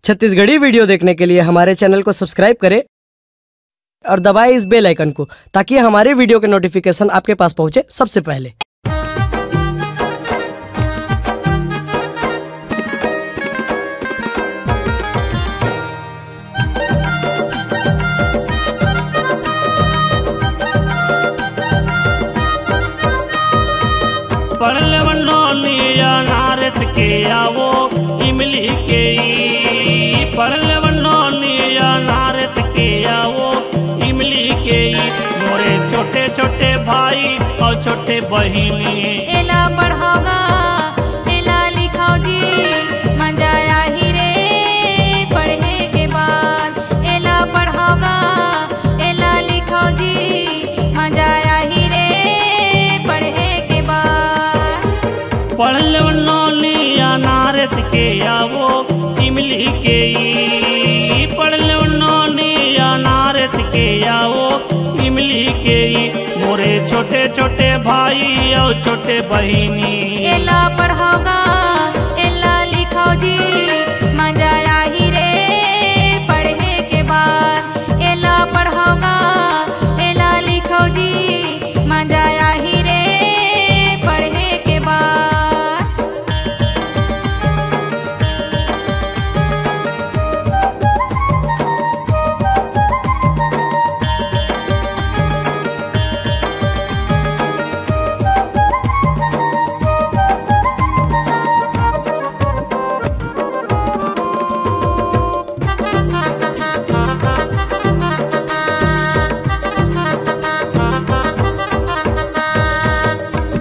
Chhattisgarhi video देखने के लिए हमारे चैनल को सब्सक्राइब करें और दबाएं इस बेल आइकन को ताकि हमारे वीडियो के नोटिफिकेशन आपके पास पहुंचे सबसे पहले। पढ़ले बनोलिया नारद के आवो इमली के पढ़ले बनोलिया नारद के आवो इमली के मोरे छोटे छोटे भाई और छोटे बहिनी एला पढ़ाओगा एला लिखाओ जी मजा आही रे पढ़ने के बाद। एला पढ़ाओगा एला लिखाओ जी मजा आही रे पढ़ने के बाद। पढ़ले बनोलिया नारद के आवो इमली के पढ़ले बनोलिया नारद के आवो इमली के मोरे छोटे छोटे भाई और छोटे बहिनी एला पढ़ाओगा एला लिखाओ जी मजा आही रे पढ़ने के बाद। एला पढ़ाओगा एला लिखाओ जी मजा आही रे पढ़ने के बाद।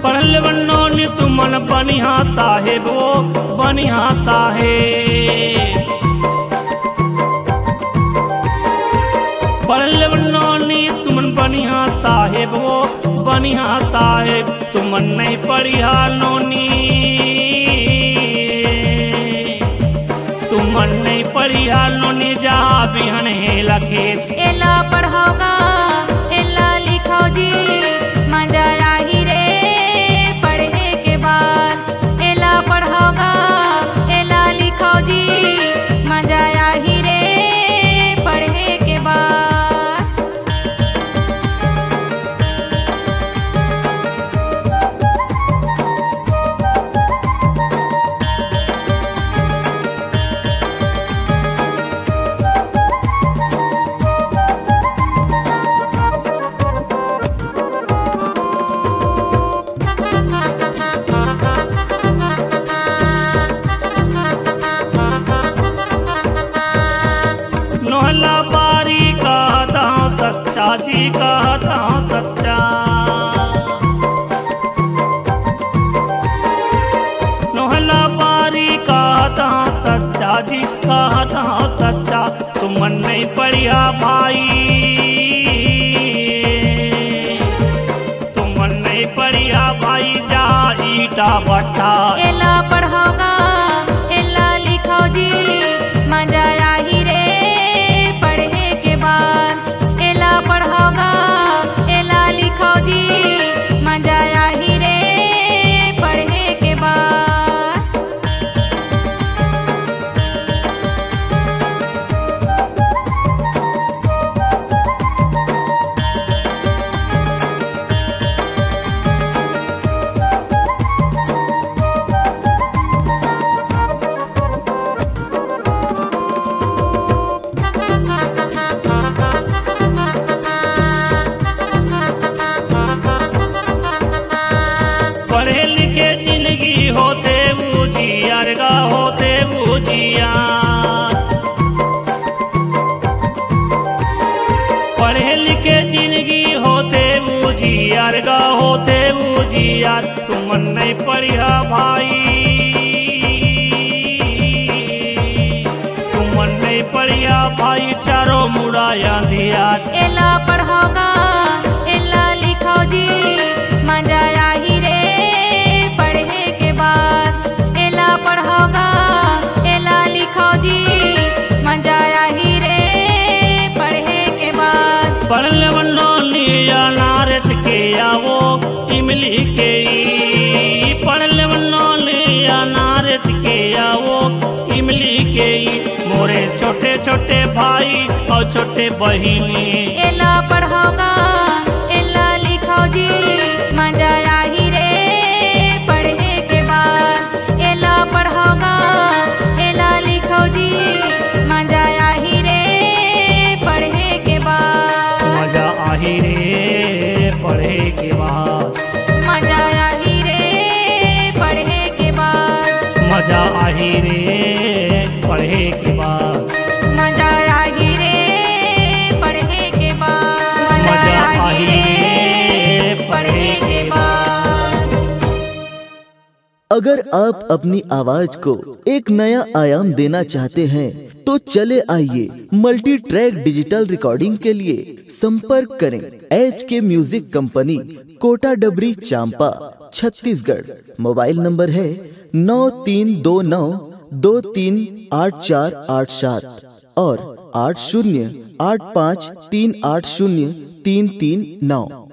पढ़ले बनोली तुमन बनिहा साहेब वो बनिहा साहेब। पढ़ले बनोली तुमन बनिहा साहेब वो बनिहा साहेब। तुमन नहीं पढ़िहा नोनी तुमन नहीं पढ़िहा नोनी जा बिहन हेला खेत। एला पढ़ाओगा एला लिखाओ जी मजा आही रे पढ़ने के बाद। एला पढ़ाओगा एला लिखाओ जी मजा आही रे पढ़ने के बाद। नोहला बारी कहता हूँ सच्चा जी कहता हूँ सच्चा। नोहला बारी कहता हूँ सच्चा जी कहता हूँ सच्चा। तुमन नहीं पढ़िया भाई तुमन नहीं पढ़िया भाई जा ईटा भट्टा। एला पढ़ाओगा एला लिखाओ जी मजा आही रे पढ़ने के बाद। एला पढ़ाओगा एला लिखाओ जी मजा आही रे पढ़ने के बाद। पढ़े लिखे जिंदगी होते बुझियारगा होते बुझिया। पढ़े लिखे जिंदगी होते बुझियारगा होते बुझियार। तुमन नहीं पढ़िया भाई तुमन नहीं पढ़िया भाई चारों मुड़ाया दिया। एला पढ़ाओगा एला लिखाओ जी मजा आही रे पढ़ने के बाद। एला पढ़ाओगा एला लिखाओ जी मजा आही रे पढ़ने के बाद। पढ़ले बनोलिया नारद के आवो इमली के पढ़ले बनोलिया नारद के आवो इमली के मोरे छोटे छोटे भाई और छोटे बहिनी। एला पढ़ोगा एला लिखाओ जी मजा आही रे पढ़े के बाद। एला पढ़ोगा एला लिखाओ जी मजा आही रे पढ़े के बाद। मजा आही रे पढ़े के बाद। मजा आही रे पढ़े के बाद। मजा आही रे पढ़े के बाद। मजा आही रे पढ़े के बाद। मजा आही रे पढ़े के बाद। अगर आप अपनी आवाज को एक नया आयाम देना चाहते हैं तो चले आइए मल्टी ट्रैक डिजिटल रिकॉर्डिंग के लिए संपर्क करें HK म्यूजिक कंपनी, कोटा डबरी, चांपा, छत्तीसगढ़। मोबाइल नंबर है 9329238487 और 8085380339।